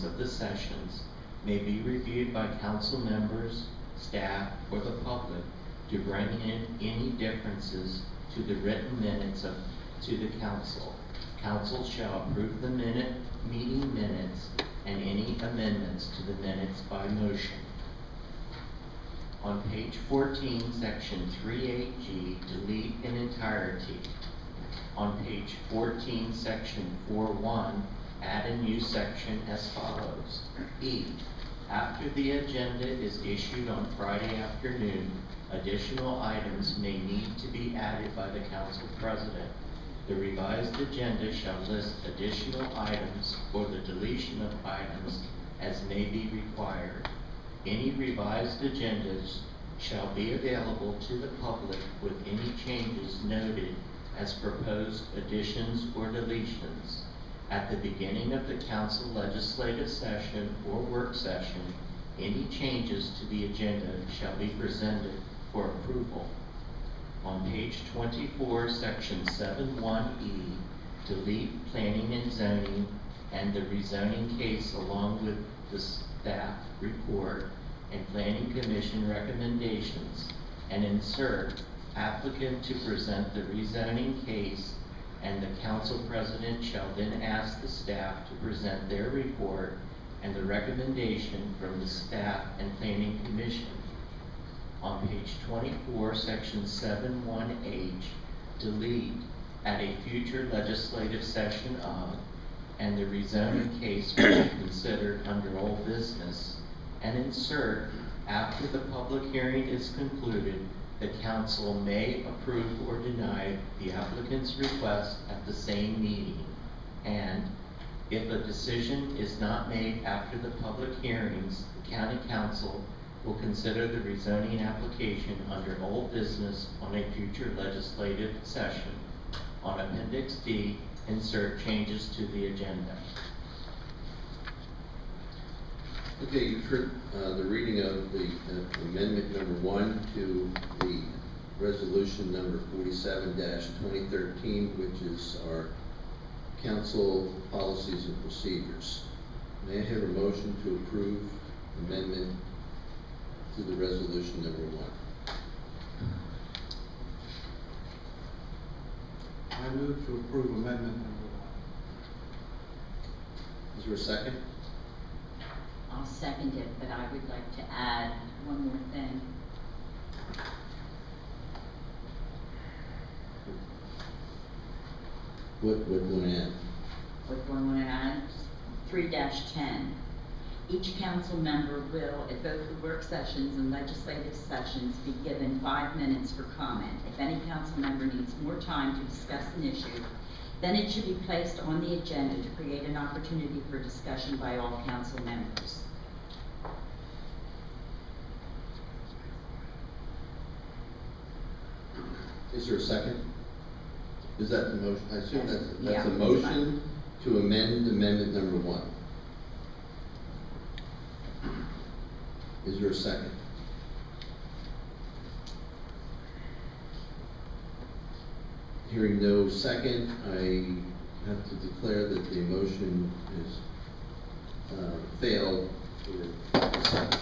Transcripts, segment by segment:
recordings of the sessions may be reviewed by council members, staff, or the public to bring in any differences to the written minutes to the council. Council shall approve the meeting minutes and any amendments to the minutes by motion. On page 14, section 3.8G, delete in entirety. On page 14, section 4.1, add a new section as follows. E, after the agenda is issued on Friday afternoon, additional items may need to be added by the council president. The revised agenda shall list additional items or the deletion of items as may be required. Any revised agendas shall be available to the public with any changes noted as proposed additions or deletions. At the beginning of the council legislative session or work session, any changes to the agenda shall be presented for approval. On page 24, section 7.1E, delete planning and zoning and the rezoning case along with the staff report and planning commission recommendations, and insert applicant to present the rezoning case, and the council president shall then ask the staff to present their report and the recommendation from the staff and planning commission. On page 24, section 7.1H, delete at a future legislative session of, and the rezoning case will be considered under old business, and insert after the public hearing is concluded, the council may approve or deny the applicant's request at the same meeting, and if a decision is not made after the public hearings, the county council will consider the rezoning application under old business on a future legislative session. On Appendix D, insert changes to the agenda. Okay, you've heard the reading of the amendment number 1 to the resolution number 47-2013, which is our council policies and procedures. May I have a motion to approve amendment to the resolution number 1? I move to approve amendment number 1. Is there a second? I'll second it, but I would like to add one more thing. What do you want to add? What do I want to add? 3-10. Each council member will, at both the work sessions and legislative sessions, be given 5 minutes for comment. If any council member needs more time to discuss an issue, then it should be placed on the agenda to create an opportunity for discussion by all council members. Is there a second? Is that the motion? I assume Yes. that's Yeah, a motion to amend amendment number 1. Is there a second? Hearing no second, I have to declare that the motion is failed for a second.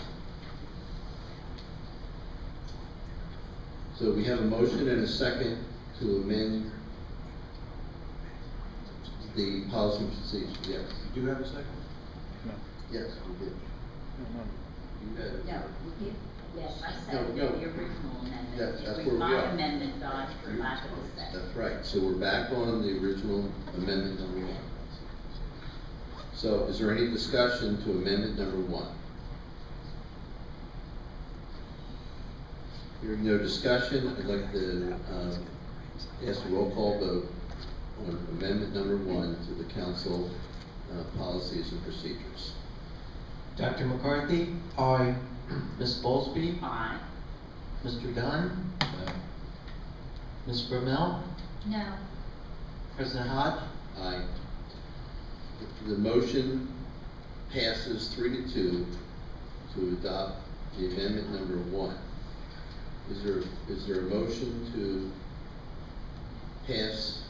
So we have a motion and a second to amend the policy and procedures. Yes. You do have a second? No. Yes, we did. No. You had it. No, yes, I No, seconded no. the original amendment. That's where we My are. amendment died for lack of a second. That's right. So we're back on the original amendment number 1. So is there any discussion to amendment number 1? Hearing no discussion, I'd like to ask a roll call vote on amendment number 1 to the council policies and procedures. Dr. McCarthy? Aye. Ms. Bowlesby? Aye. Mr. Dunn? No. Ms. Bromell? No. President Hodge? Aye. The motion passes 3-2 to adopt the amendment number 1. Is there a motion to pass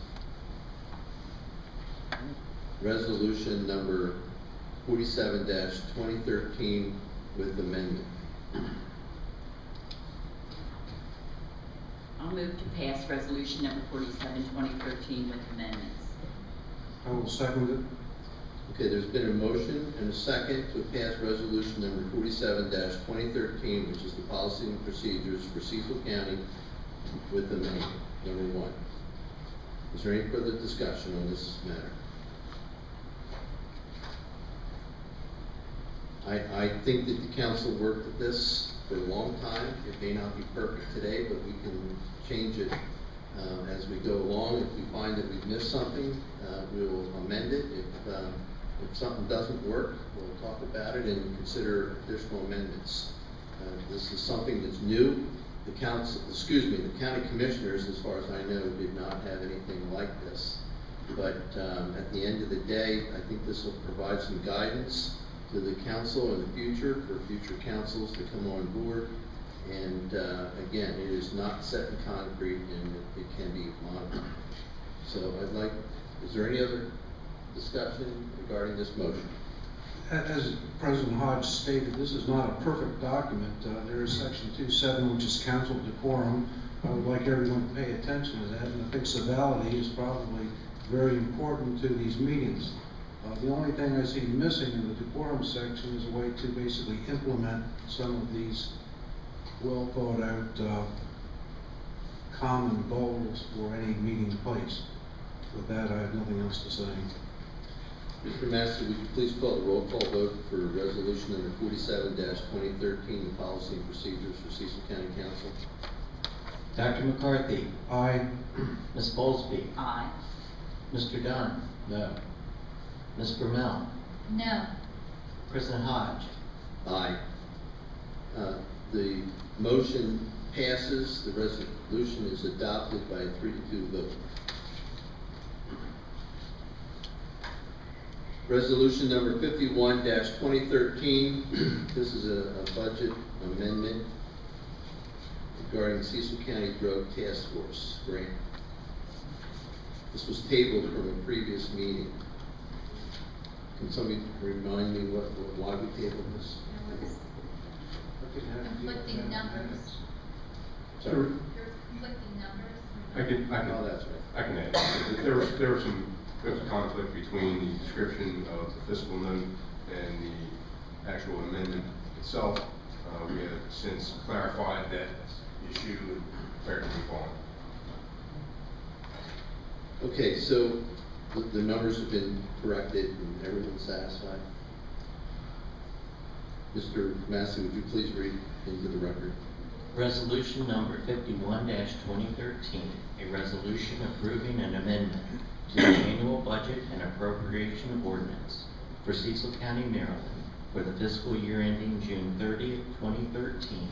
resolution number 47-2013 with amendment. I'll move to pass resolution number 47, 2013 with amendments. I will second it. Okay, there's been a motion and a second to pass resolution number 47-2013, which is the policy and procedures for Cecil County with amendment, number 1. Is there any further discussion on this matter? I think that the council worked at this for a long time. It may not be perfect today, but we can change it as we go along. If we find that we've missed something, we will amend it. If something doesn't work, we'll talk about it and consider additional amendments. This is something that's new. The county commissioners, as far as I know, did not have anything like this. But at the end of the day, I think this will provide some guidance to the council in the future, for future councils to come on board. And again, it is not set in concrete, and it can be modified. So is there any other discussion regarding this motion? As President Hodge stated, this is not a perfect document. There is section 2.7, which is council decorum. I would like everyone to pay attention to that, and I think civility is probably very important to these meetings. The only thing I see missing in the decorum section is a way to basically implement some of these well thought out common goals for any meeting place. With that, I have nothing else to say. Mr. Massey, would you please call the roll call vote for resolution number 47-2013, the policy and procedures for Cecil County Council? Dr. McCarthy? Aye. Ms. Bowlesby? Aye. Mr. Dunn? No. Ms. Brumell? No. President Hodge? Aye. The motion passes. The resolution is adopted by a 3-2 vote. Resolution number 51-2013. This is a budget amendment regarding Cecil County Drug Task Force grant. This was tabled from a previous meeting. Can somebody remind me why we tabled this? There was conflicting numbers. Sorry? There was conflicting numbers. Oh, that's right. I can add. There was a conflict between the description of the fiscal note and the actual amendment itself. We have since clarified that issue and prepared to move on. Okay, so the numbers have been corrected and everyone's satisfied? Mr. Massey, would you please read into the record? Resolution number 51-2013, a resolution approving an amendment to the annual budget and appropriation ordinance for Cecil County, Maryland for the fiscal year ending June 30th, 2013,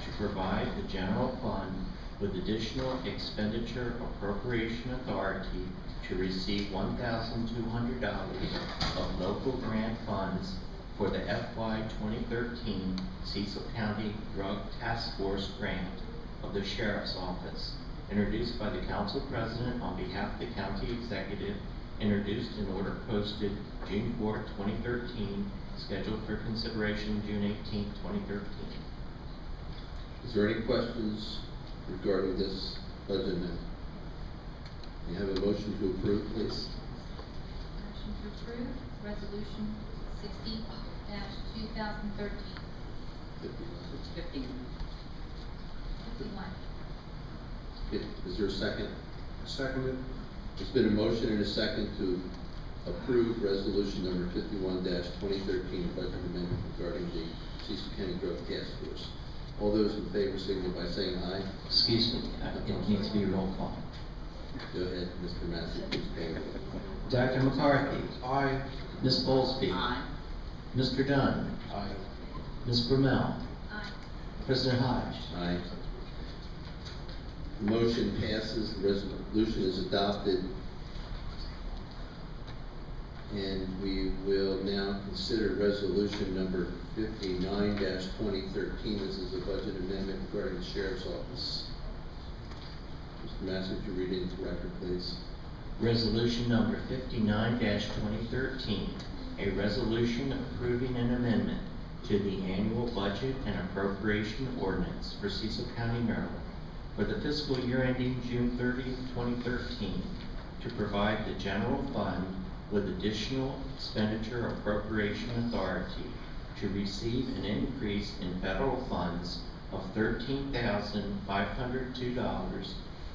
to provide the general fund with additional expenditure appropriation authority to receive $1,200 of local grant funds for the FY 2013 Cecil County Drug Task Force grant of the Sheriff's Office, introduced by the Council President on behalf of the County Executive, introduced in order posted June 4, 2013, scheduled for consideration June 18, 2013. Is there any questions regarding this budget amendment? May I have a motion to approve, please? Motion to approve resolution 60-2013. 51. 51. Is there a second? Seconded. There's been a motion and a second to approve resolution number 51-2013, budget amendment regarding the Cecil County Drug Task Force. All those in favor signify by saying aye. Excuse me, it needs to be a roll call. Go ahead, Mr. Massey, please call the roll. Dr. McCarthy? Aye. Ms. Bowlesby? Aye. Mr. Dunn? Aye. Ms. Brumell? Aye. President Hodge? Aye. The motion passes, the resolution is adopted. And we will now consider resolution number 59-2013. This is a budget amendment regarding the Sheriff's Office. Mr. Massey, would you read it into record, please? Resolution number 59-2013, a resolution approving an amendment to the annual budget and appropriation ordinance for Cecil County, Maryland, for the fiscal year ending June 30th, 2013, to provide the general fund with additional expenditure appropriation authority to receive an increase in federal funds of $13,502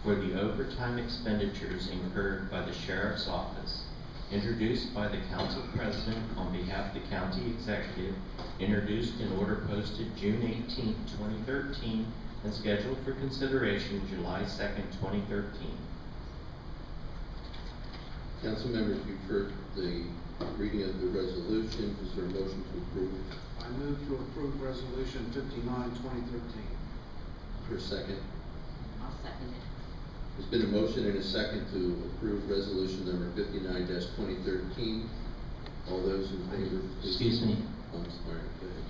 for the overtime expenditures incurred by the Sheriff's Office, introduced by the Council President on behalf of the County Executive, introduced in order posted June 18, 2013, and scheduled for consideration July 2nd, 2013. Council members, you've heard the reading of the resolution. Is there a motion to approve? I move to approve Resolution 59, 2013. For a second? I'll second it. There's been a motion and a second to approve resolution number 59-2013. All those in favor, please. Excuse me. I'm sorry, go ahead.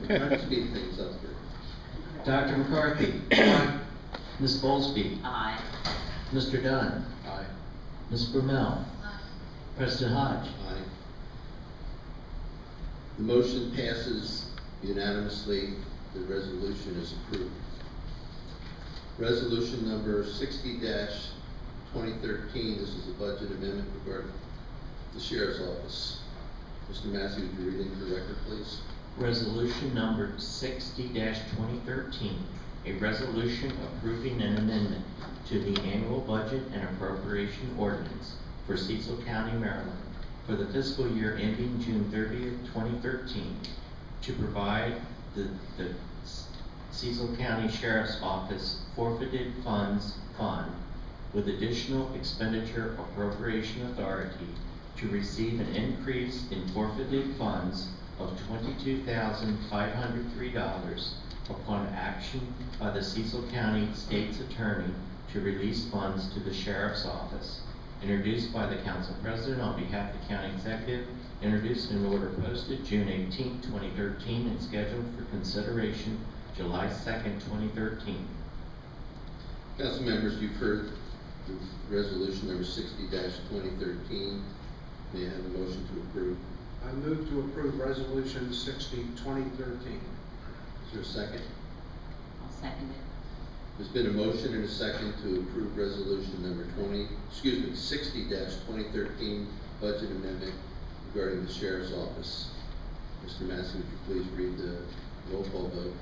I'm trying to speed things up here. Dr. McCarthy. Ms. Bowlesby. Aye. Mr. Dunn. Aye. Ms. Brumell. Aye. President Hodge. Aye. The motion passes unanimously. The resolution is approved. Resolution number 60-2013, this is a budget amendment regarding the Sheriff's Office. Mr. Massey, would you read into the record, please? Resolution number 60-2013, a resolution approving an amendment to the annual budget and appropriation ordinance for Cecil County, Maryland, for the fiscal year ending June 30th, 2013, to provide the Cecil County Sheriff's Office forfeited funds fund with additional expenditure appropriation authority to receive an increase in forfeited funds of $22,503 upon action by the Cecil County State's Attorney to release funds to the Sheriff's Office, introduced by the Council President on behalf of the County Executive, introduced in order posted June 18, 2013, and scheduled for consideration July 2nd, 2013. Council members, you've heard the resolution number 60-2013. May I have a motion to approve? I move to approve Resolution 60, 2013. Is there a second? I'll second it. There's been a motion and a second to approve resolution number 60-2013 budget amendment regarding the Sheriff's Office. Mr. Massey, would you please read the roll call vote?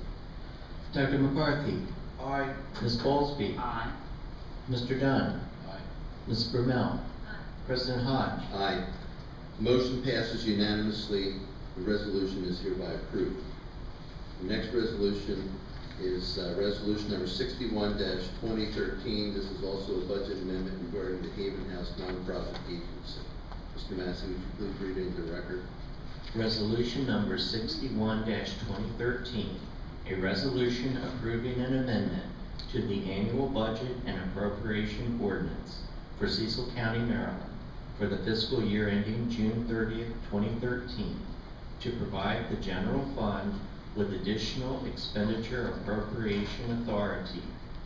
Dr. McCarthy. Aye. Ms. Bowlesby. Aye. Mr. Dunn. Aye. Ms. Brumell. Aye. President Hodge. Aye. The motion passes unanimously. The resolution is hereby approved. The next resolution is resolution number 61-2013. This is also a budget amendment regarding the Haven House nonprofit agency. Mr. Massey, would you please read it into the record? Resolution number 61-2013, a resolution approving an amendment to the annual budget and appropriation ordinance for Cecil County, Maryland, for the fiscal year ending June 30th, 2013, to provide the general fund with additional expenditure appropriation authority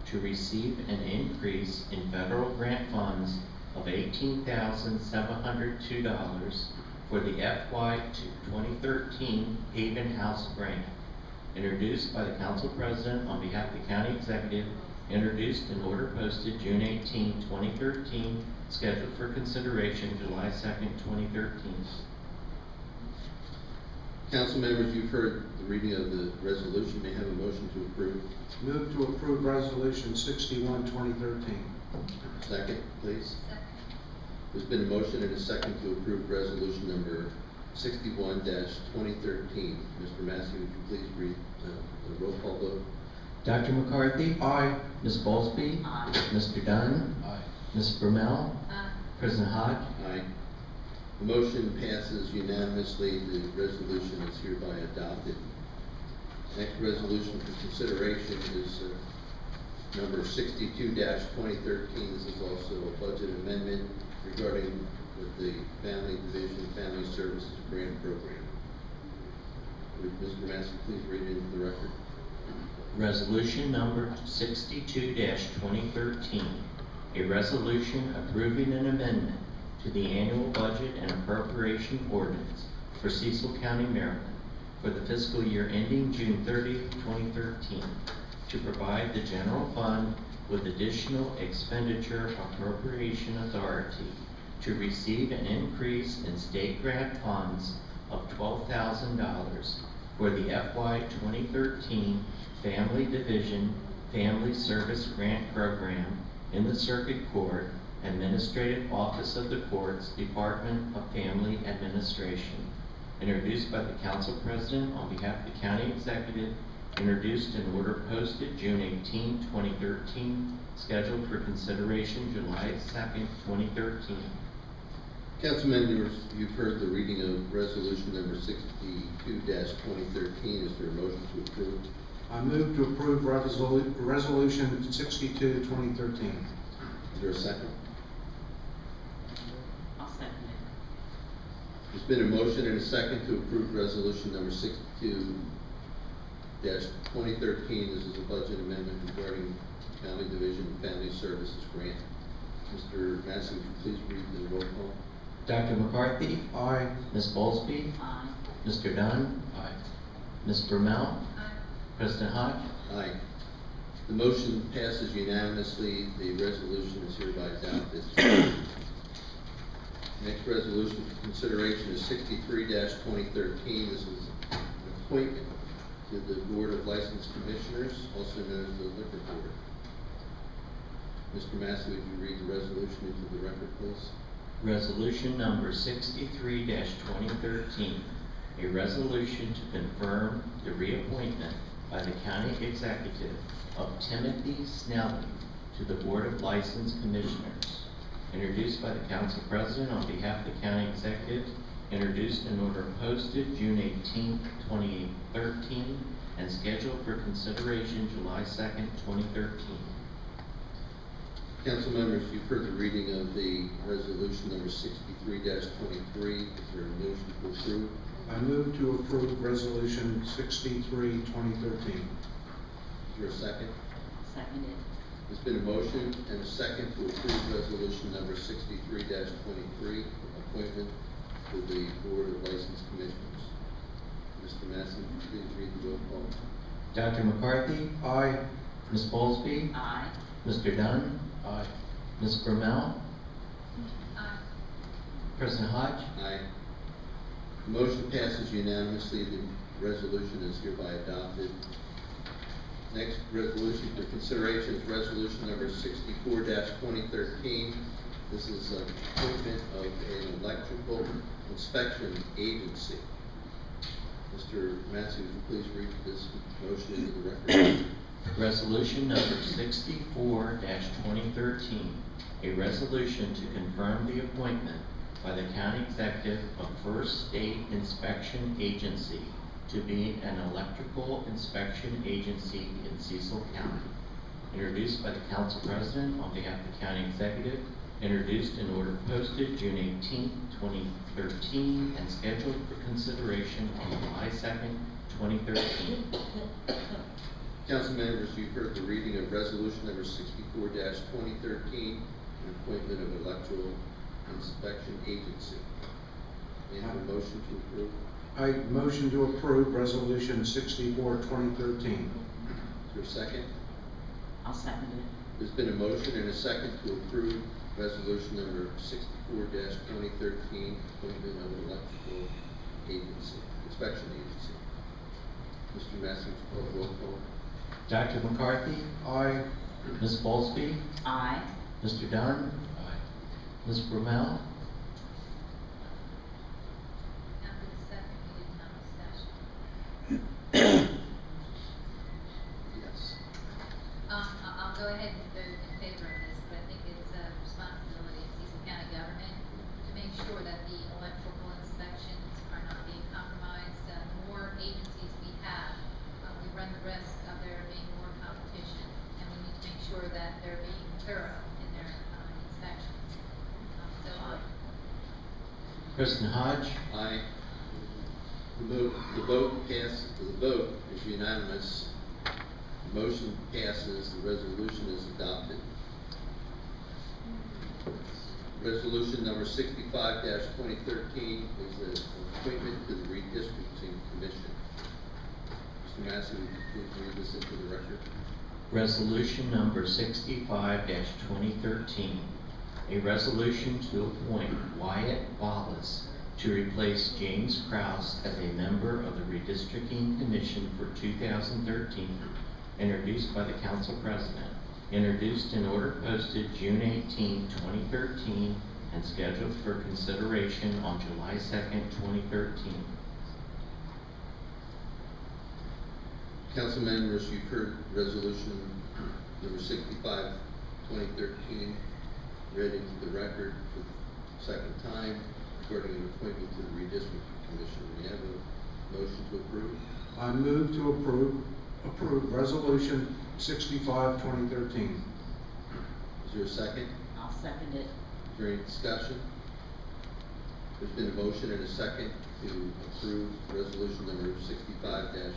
to receive an increase in federal grant funds of $18,702 for the FY 2013 Haven House grant, introduced by the Council President on behalf of the County Executive, introduced in order posted June 18, 2013, scheduled for consideration July 2nd, 2013. Council members, you've heard the reading of the resolution. May I have a motion to approve? Move to approve Resolution 61, 2013. Second, please. Second. There's been a motion and a second to approve resolution number 61-2013. Mr. Massey, would you please read the roll call vote? Dr. McCarthy? Aye. Ms. Bowlesby? Aye. Mr. Dunn? Aye. Ms. Brumell? Aye. President Hodge? Aye. The motion passes unanimously. The resolution is hereby adopted. Next resolution for consideration is number 62-2013. This is also a budget amendment regarding with the Family Division Family Services Grant Program. Would Mr. Massey please read it into the record? Resolution number 62-2013, a resolution approving an amendment to the annual budget and appropriation ordinance for Cecil County, Maryland, for the fiscal year ending June 30, 2013, to provide the general fund with additional expenditure appropriation authority to receive an increase in state grant funds of $12,000 for the FY 2013 Family Division Family Service Grant Program in the Circuit Court, Administrative Office of the Courts, Department of Family Administration. Introduced by the Council President on behalf of the County Executive, introduced in order posted June 18, 2013, scheduled for consideration July 2nd, 2013. Council members, you've heard the reading of resolution number 62-2013. Is there a motion to approve? I move to approve resolution 62, 2013. Is there a second? I'll second it. There's been a motion and a second to approve resolution number 62-2013. This is a budget amendment regarding Family Division Family Services Grant. Mr. Massey, would you please read the roll call? Dr. McCarthy? Aye. Ms. Bowlesby? Aye. Mr. Dunn? Aye. Ms. Brumell? Aye. President Hodge? Aye. The motion passes unanimously. The resolution is hereby adopted. Next resolution for consideration is 63-2013. This is an appointment to the Board of License Commissioners, also known as the Liquor Board. Mr. Massey, would you read the resolution into the record, please? Resolution number 63-2013, a resolution to confirm the reappointment by the County Executive of Timothy Snelling to the Board of License Commissioners. Introduced by the Council President on behalf of the County Executive, introduced in order posted June 18, 2013, and scheduled for consideration July 2nd, 2013. Council members, you've heard the reading of the resolution number 63-23. Is there a motion to approve? I move to approve resolution 63, 2013. Is there a second? Second it. There's been a motion and a second to approve resolution number 63-23, appointment to the Board of License Commissioners. Mr. Massey, would you please read the roll call? Dr. McCarthy? Aye. Ms. Bowlesby? Aye. Mr. Dunn? Aye. Ms. Brumell? Aye. President Hodge? Aye. The motion passes unanimously. The resolution is hereby adopted. Next resolution for consideration is resolution number 64-2013. This is an appointment of an electrical inspection agency. Mr. Massey, would you please read this motion into the record? Resolution number 64-2013, a resolution to confirm the appointment by the County Executive of First State Inspection Agency to be an electrical inspection agency in Cecil County. Introduced by the Council President on behalf of the County Executive, introduced in order posted June 18, 2013, and scheduled for consideration on July 2nd, 2013. Council members, you've heard the reading of resolution number 64-2013, an appointment of electrical inspection agency. May I have a motion to approve? I motion to approve resolution 64, 2013. Is there a second? I'll second it. There's been a motion and a second to approve resolution number 64-2013, appointment of electrical agency, inspection agency. Mr. Massey, would you call the roll call? Dr. McCarthy? Aye. Ms. Bowlesby? Aye. Mr. Dunn? Aye. Ms. Brumell? After the second, we didn't have a session. Yes. I'll go ahead and vote in favor of this, but I think it's a responsibility of Cecil County government to make sure that the electrical inspections are not being compromised. The more agencies we have, we run the risk of there being more competition, and we need to make sure that they're being thorough in their inspections. So President Hodge? Aye. The vote is unanimous. The motion passes, the resolution is adopted. Resolution number 65-2013 is an appointment to the redistricting commission. Mr. Massey, would you please read this into the record? Resolution number 65-2013, a resolution to appoint Wyatt Wallace to replace James Kraus as a member of the Redistricting Commission for 2013, introduced by the Council President, introduced in order posted June 18, 2013, and scheduled for consideration on July 2nd, 2013. Council members, you've heard resolution number 65-2013 read into the record for the second time regarding an appointment to the redistricting commission. We have a motion to approve. I move to approve resolution 65-2013. Is there a second? I'll second it. Is there any discussion? There's been a motion and a second to approve resolution number 65-2013,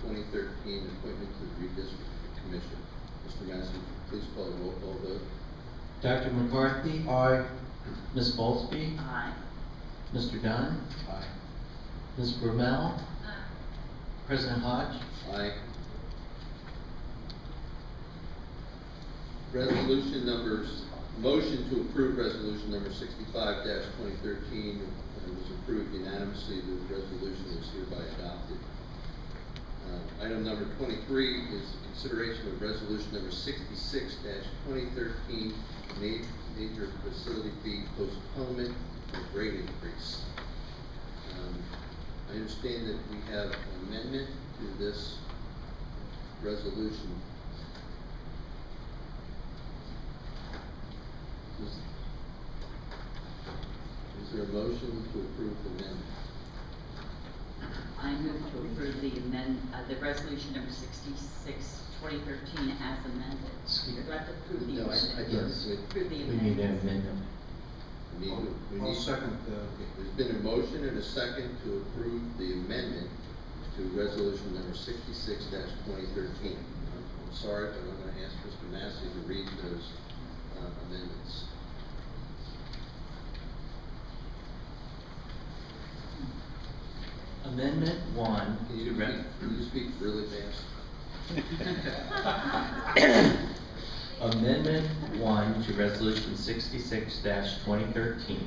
appointment to the redistricting commission. Mr. Massey, please call the roll call vote. Dr. McCarthy? Aye. Ms. Bowlesby? Aye. Mr. Dunn? Aye. Ms. Brumell? President Hodge? Aye. Resolution numbers, motion to approve resolution number 65-2013 was approved unanimously. The resolution is hereby adopted. Item number 23 is the consideration of resolution number 66-2013, major facility fee postponement and rate increase. I understand that we have an amendment to this resolution. Is there a motion to approve the amendment? I move to approve the resolution number 66-2013 as amended. Excuse me. Do I have to approve the No, amendment? I Yes. Approve the We amendment. need an amendment. I'll second There's been a motion and a second to approve the amendment to resolution number 66-2013. I'm sorry, but I'm going to ask Mr. Massey to read those amendments. Amendment 1 Can to you speak really fast? Amendment 1 to Resolution 66-2013.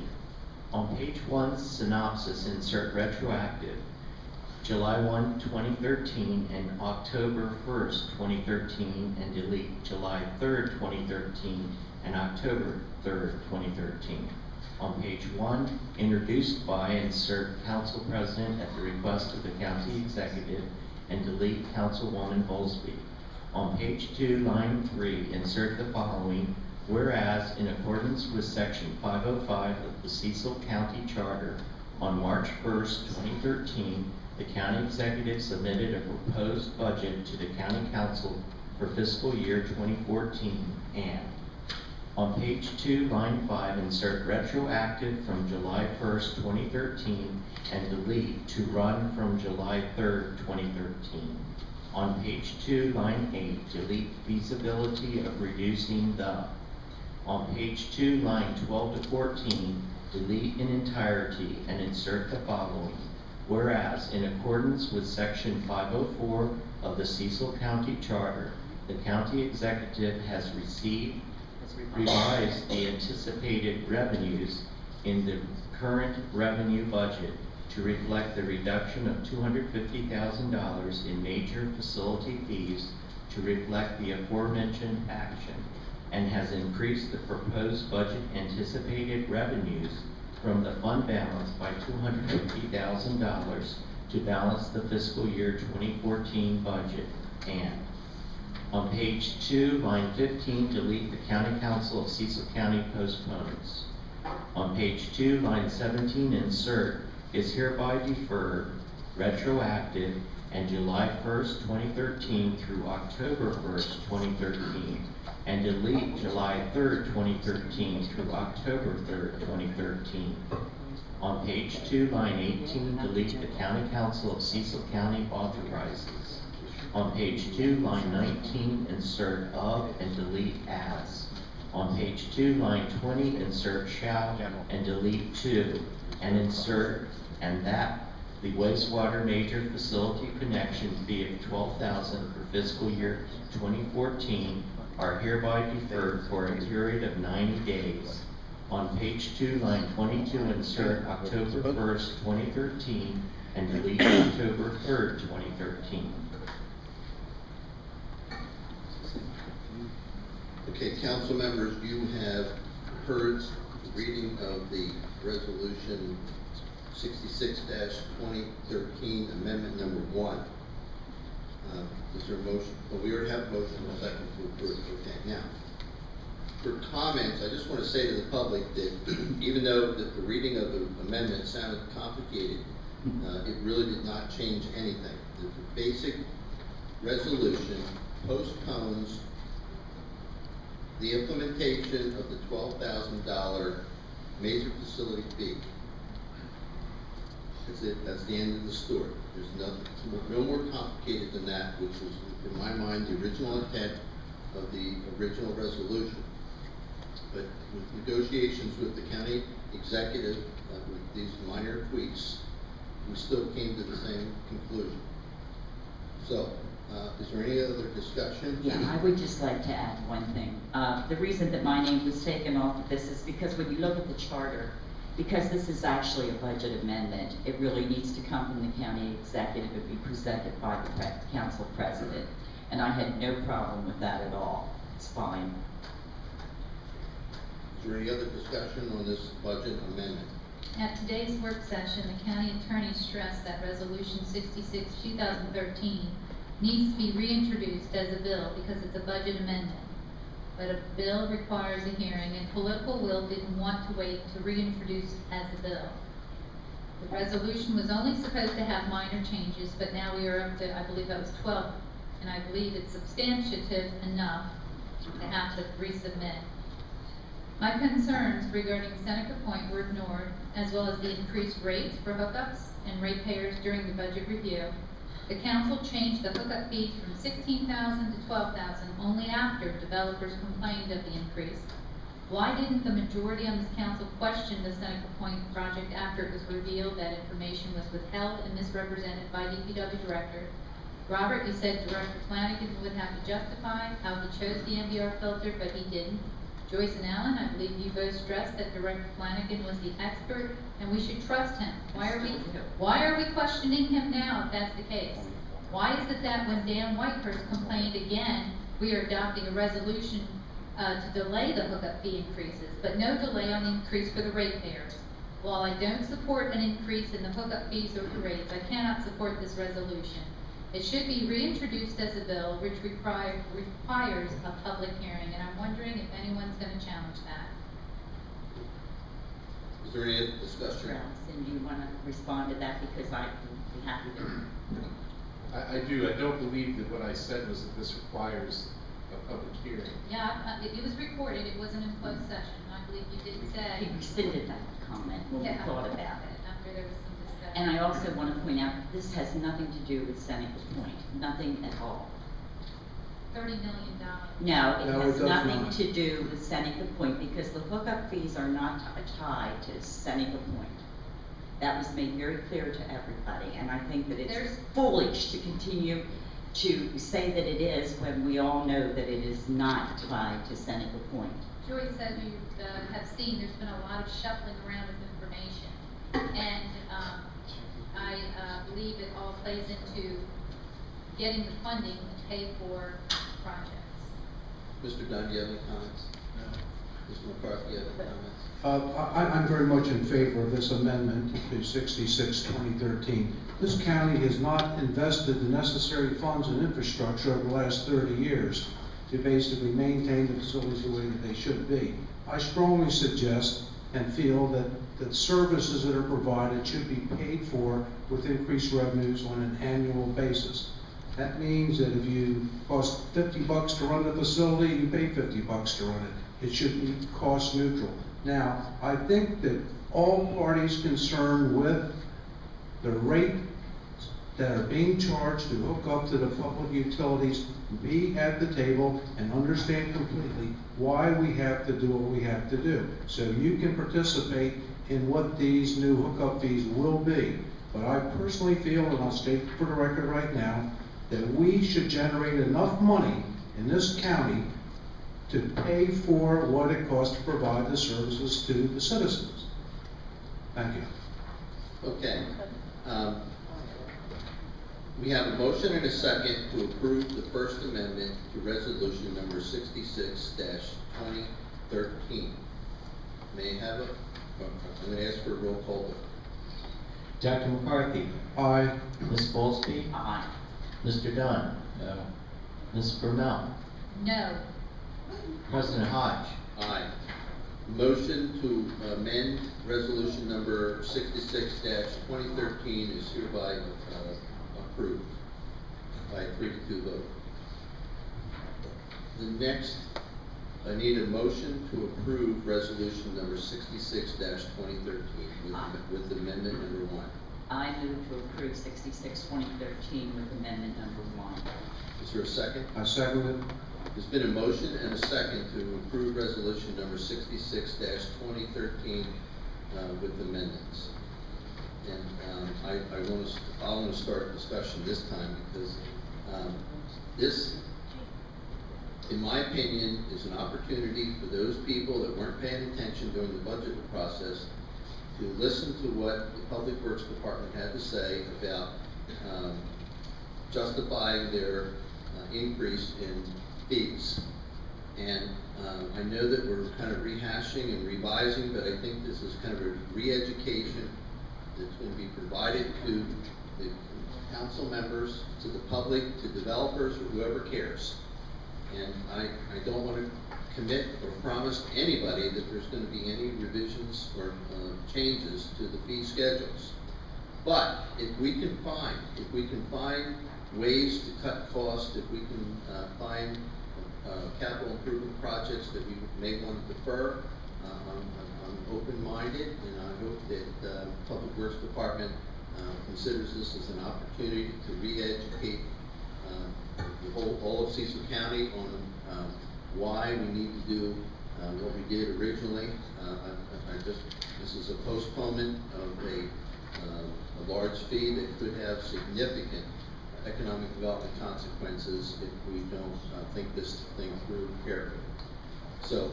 On page 1 synopsis, insert retroactive, July 1, 2013 and October 1st, 2013, and delete July 3rd, 2013 and October 3rd, 2013. On page 1, introduced by, insert Council President at the request of the County Executive, and delete Councilwoman Bowlesby. On page 2, line 3, insert the following: whereas in accordance with section 505 of the Cecil County Charter, on March 1st, 2013, the County Executive submitted a proposed budget to the County Council for fiscal year 2014, and on page 2, line 5, insert retroactive from July 1st, 2013, and delete to run from July 3rd, 2013. On page 2, line 8, delete feasibility of reducing the. On page 2, line 12 to 14, delete in entirety and insert the following: whereas in accordance with section 504 of the Cecil County Charter, the County Executive has revised the anticipated revenues in the current revenue budget to reflect the reduction of $250,000 in major facility fees to reflect the aforementioned action, and has increased the proposed budget anticipated revenues from the fund balance by $250,000 to balance the fiscal year 2014 budget. And on page 2, line 15, delete the County Council of Cecil County postpones. On page 2, line 17, insert is hereby deferred, retroactive, and July 1st, 2013 through October 1st, 2013, and delete July 3rd, 2013 through October 3rd, 2013. On page 2, line 18, delete the County Council of Cecil County authorizes. On page 2, line 19, insert of and delete as. On page 2, line 20, insert shall and delete 2, and insert, and that the wastewater major facility connection fee of $12,000 for fiscal year 2014 are hereby deferred for a period of 90 days. On page 2, line 22, insert October 1st, 2013, and delete October 3rd, 2013. Okay, council members, you have heard the reading of the resolution 66-2013, amendment number 1. Is there a motion? Well, we already have a motion and a second to approve. Okay, now, for comments, I just want to say to the public that even though the reading of the amendment sounded complicated, it really did not change anything. The basic resolution postpones the implementation of the $12,000 major facility fee. That's it. That's the end of the story. There's nothing, no more complicated than that, which was, in my mind, the original intent of the original resolution. But with negotiations with the county executive, with these minor tweaks, we still came to the same conclusion. So, is there any other discussion? Yeah, I would just like to add one thing. The reason that my name was taken off of this is because when you look at the charter, because this is actually a budget amendment, it really needs to come from the county executive and be presented by the council president. And I had no problem with that at all. It's fine. Is there any other discussion on this budget amendment? At today's work session, the county attorney stressed that Resolution 66-2013 needs to be reintroduced as a bill because it's a budget amendment. But a bill requires a hearing, and political will didn't want to wait to reintroduce as a bill. The resolution was only supposed to have minor changes, but now we are up to, I believe that was 12, and I believe it's substantive enough to have to resubmit. My concerns regarding Seneca Point were ignored, as well as the increased rates for hookups and ratepayers during the budget review. The council changed the hookup fees from $16,000 to $12,000 only after developers complained of the increase. Why didn't the majority on this council question the Seneca Point project after it was revealed that information was withheld and misrepresented by DPW Director? Robert, you said Director Flanagan would have to justify how he chose the MBR filter, but he didn't. Joyce and Alan, I believe you both stressed that Director Flanagan was the expert and we should trust him. Why are we questioning him now if that's the case? Why is it that when Dan Whitehurst complained again, we are adopting a resolution to delay the hookup fee increases, but no delay on the increase for the ratepayers? While I don't support an increase in the hookup fees or the rates, I cannot support this resolution. It should be reintroduced as a bill which requires a public hearing, and I'm wondering if anyone's going to challenge that. Is there any other discussion? Alreasin, do you want to respond to that? Because I'd be happy to. I do. I don't believe that what I said was that this requires a public hearing. Yeah, it was recorded. It wasn't in closed session. I believe you did say. He rescinded that comment when we thought about it. After there was some discussion. And I also want to point out, this has nothing to do with Seneca Point, nothing at all. $30 million. No, it No, it has does nothing not. to do with Seneca Point because the hookup fees are not tied to Seneca Point. That was made very clear to everybody, and I think that it's foolish to continue to say that it is when we all know that it is not tied to Seneca Point. Joyce, as you have seen, there's been a lot of shuffling around of information, and I believe it all plays into getting the funding to pay for projects. Mr. Dunn, do you have any comments? No. Mr. McCarthy, do you have any comments? I'm very much in favor of this amendment to 66-2013. This county has not invested the necessary funds and infrastructure over the last 30 years to basically maintain the facilities the way that they should be. I strongly suggest and feel that services that are provided should be paid for with increased revenues on an annual basis. That means that if you cost $50 to run the facility, you pay $50 to run it. It should be cost neutral. Now, I think that all parties concerned with the rate that are being charged to hook up to the public utilities be at the table and understand completely why we have to do what we have to do. So you can participate in what these new hookup fees will be. But I personally feel, and I'll state for the record right now, that we should generate enough money in this county to pay for what it costs to provide the services to the citizens. Thank you. Okay. We have a motion and a second to approve the First Amendment to Resolution number 66-2013. May I have a, I'm going to ask for a roll call vote. Dr. McCarthy? Aye. Ms. Bowlesby? Aye. Mr. Dunn? No. Ms. Brumell? No. President Hodge? Aye. Motion to amend resolution number 66-2013 is hereby approved by a 3-2 vote. The next, I need a motion to approve resolution number 66-2013 with amendment number 1. I move to approve 66-2013 with amendment number 1. Is there a second? I second it. There's been a motion and a second to approve resolution number 66-2013 with amendments. And I want to start discussion this time because this, in my opinion, is an opportunity for those people that weren't paying attention during the budget process to listen to what the Public Works Department had to say about justifying their increase in fees. And I know that we're kind of rehashing and revising, but I think this is kind of a re-education that's going to be provided to the council members, to the public, to developers, or whoever cares. And I don't want to commit or promise to anybody that there's going to be any revisions or changes to the fee schedules. But if we can find ways to cut costs, if we can find capital improvement projects that we may want to defer, I'm open-minded, and I hope that the Public Works Department considers this as an opportunity to re-educate all of Cecil County on why we need to do what we did originally. This is a postponement of a large fee that could have significant economic development consequences if we don't think this thing through carefully. So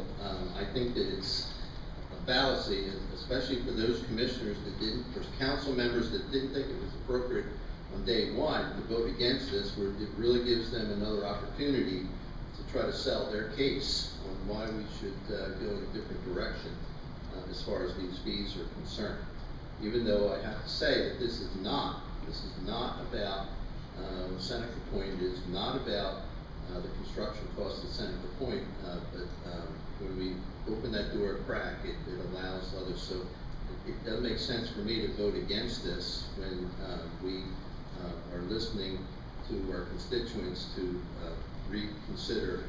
I think that it's a fallacy, especially for those commissioners that didn't, for council members that didn't think it was appropriate on day one to vote against this, where it really gives them another opportunity to try to sell their case on why we should go in a different direction as far as these fees are concerned. Even though I have to say that this is not about Seneca Point. It is not about the construction costs of Seneca Point, but when we open that door a crack, it allows others. So it doesn't make sense for me to vote against this when we are listening to our constituents to reconsider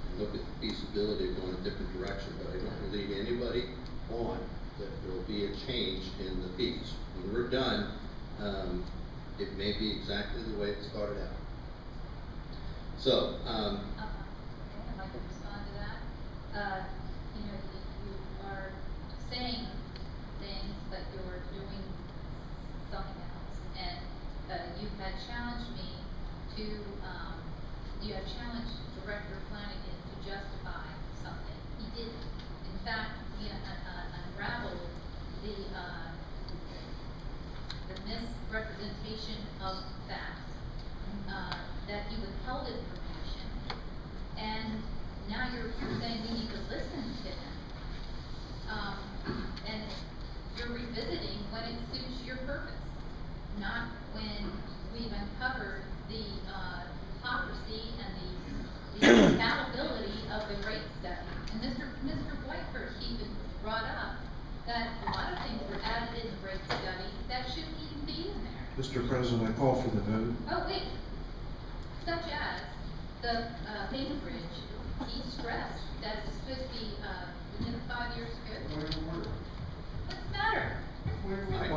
and look at the feasibility of going a different direction. But I don't lead anybody on that there will be a change in the fees. When we're done, it may be exactly the way it started out. So, I'd like to respond to that. You know, you are saying things, but you're doing something else. And you had challenged me to, you had challenged Director Flanagan to justify something. He didn't. In fact, he unraveled the misrepresentation of facts, that he withheld information, and now you're saying we need to listen to him. And you're revisiting when it suits your purpose, not when we've uncovered the hypocrisy and the infallibility of the rate study. And Mr. Whitehurst even brought up that a lot of things were added in the rate study that shouldn't even be in there. Mr. President, I call for the vote. Oh, wait. Such as the main bridge, he stressed that it's supposed to be within a 5-year scope. What's the matter? All right,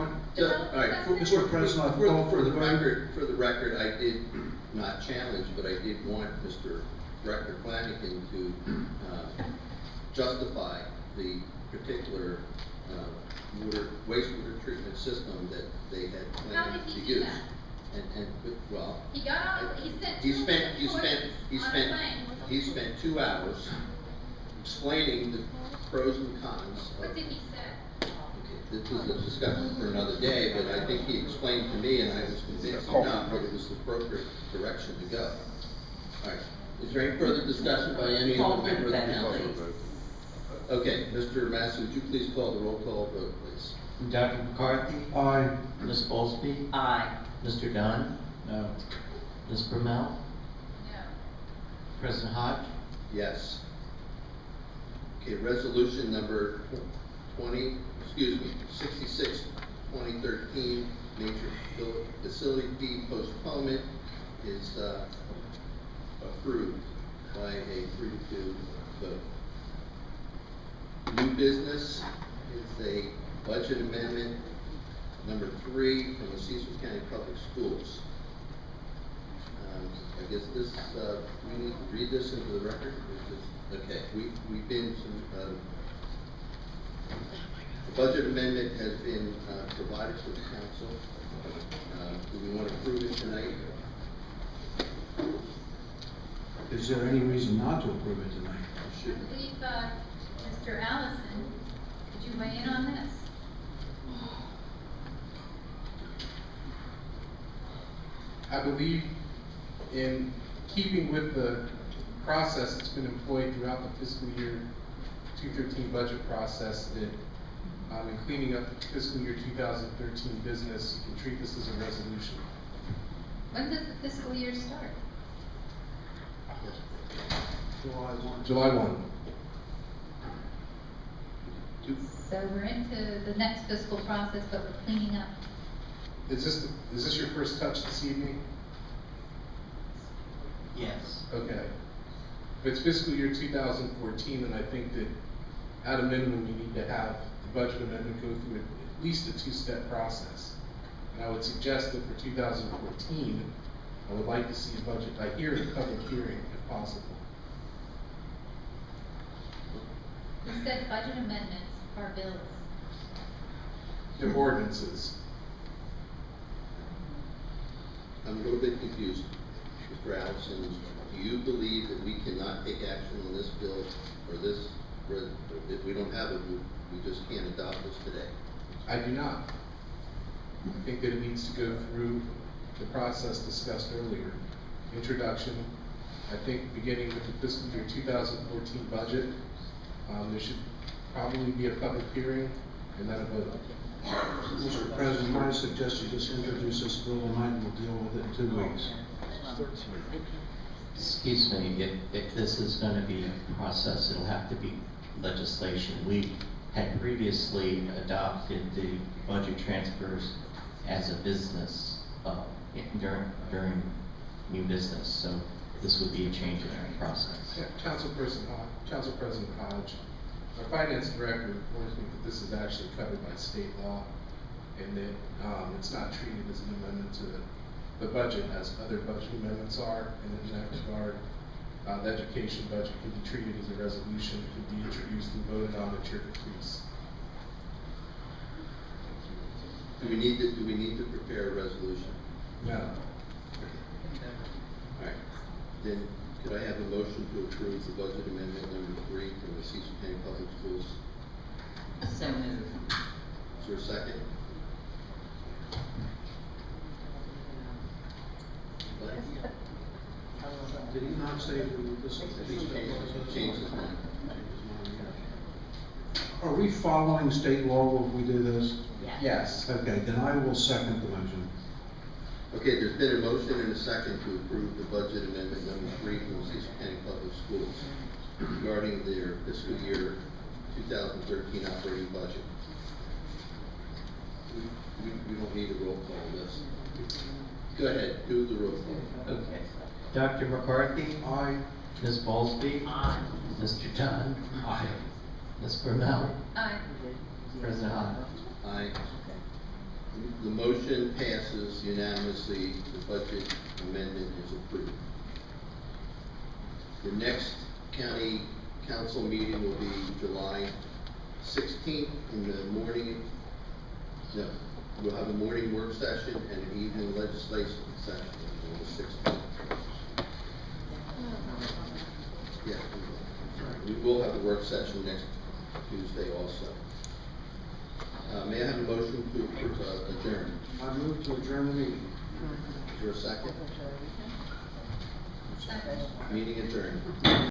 Mr. President, I'll call for the vote. For the record, I did not challenge, but I did want Mr. Director Flanagan to, justify the particular, wastewater treatment system that they had How planned did to he do use. that? Well. He got on, he sent He two spent, reports on a plane. he spent 2 hours explaining the pros and cons of. What did he say? Okay, this is a discussion for another day, but I think he explained to me, and I was convinced enough that it was the appropriate direction to go. All right, is there any further discussion by any Call other for member of the the vote, council? please. Okay, Mr. Massey, would you please call the roll call vote, please? Dr. McCarthy? Aye. Ms. Bowlesby? Aye. Mr. Dunn? No. Ms. Brumell? No. President Hodge? Yes. Okay, resolution number 66, 2013, major facility fee postponement is approved by a 3-2 vote. New business is a budget amendment number 3 from the Cecil County Public Schools. I guess this, we need to read this into the record? Okay, we've been to, the budget amendment has been provided to the council. Do we want to approve it tonight? Is there any reason not to approve it tonight? I believe, Mr. Allison, could you weigh in on this? I believe in keeping with the process that's been employed throughout the fiscal year 2013 budget process, that in cleaning up the fiscal year 2013 business, you can treat this as a resolution. When does the fiscal year start? July 1. So we're into the next fiscal process, but we're cleaning up. Is this your first touch this evening? Yes. Okay. If it's fiscal year 2014, then I think that at a minimum, you need to have the budget amendment go through at least a 2-step process. And I would suggest that for 2014, I would like to see a budget, I hear a public hearing if possible. You said budget amendments are bills. The ordinances. I'm a little bit confused, Mr. Allison. Do you believe that we cannot take action on this bill, or this, if we don't have it, we just can't adopt this today? I do not. I think that it needs to go through the process discussed earlier. Introduction. I think beginning with the fiscal year 2014 budget, there should probably be a public hearing and then a vote. Mr. President, I suggest you just introduce this bill tonight and we'll deal with it in 2 weeks. Excuse me, if this is going to be a process, it'll have to be legislation. We had previously adopted the budget transfers as a business during new business, so this would be a change in our process. Yeah, Council President Hodge, our finance director informs me that this is actually covered by state law, and that it's not treated as an amendment to the budget as other budget amendments are, and in that regard, the education budget can be treated as a resolution, it can be introduced and voted on at your caprice. Do we need to prepare a resolution? No. All right, then could I have a motion to approve the budget amendment number 3 from the Cecil County Public Schools? So moved. Is there a second? Did he not say this? Change his mind. Are we following state law when we do this? Yes. Okay, then I will second the motion. Okay, there's been a motion and a second to approve the budget amendment number 3 from the Cecil County Public Schools regarding their fiscal year 2013 operating budget. We don't need a roll call on this. Go ahead, do the roll call. Okay. Dr. McCarthy? Aye. Ms. Bowlesby? Aye. Mr. Dunn? Aye. Ms. Brumell? Aye. President Hodge? Aye. The motion passes unanimously, the budget amendment is approved. The next county council meeting will be July 16th in the morning. No, we'll have a morning work session and an evening legislation session on the 16th. Yeah, we will have a work session next Tuesday also. May I have a motion to adjourn? I move to adjourn the meeting. Is there a second? Second. Meeting adjourned.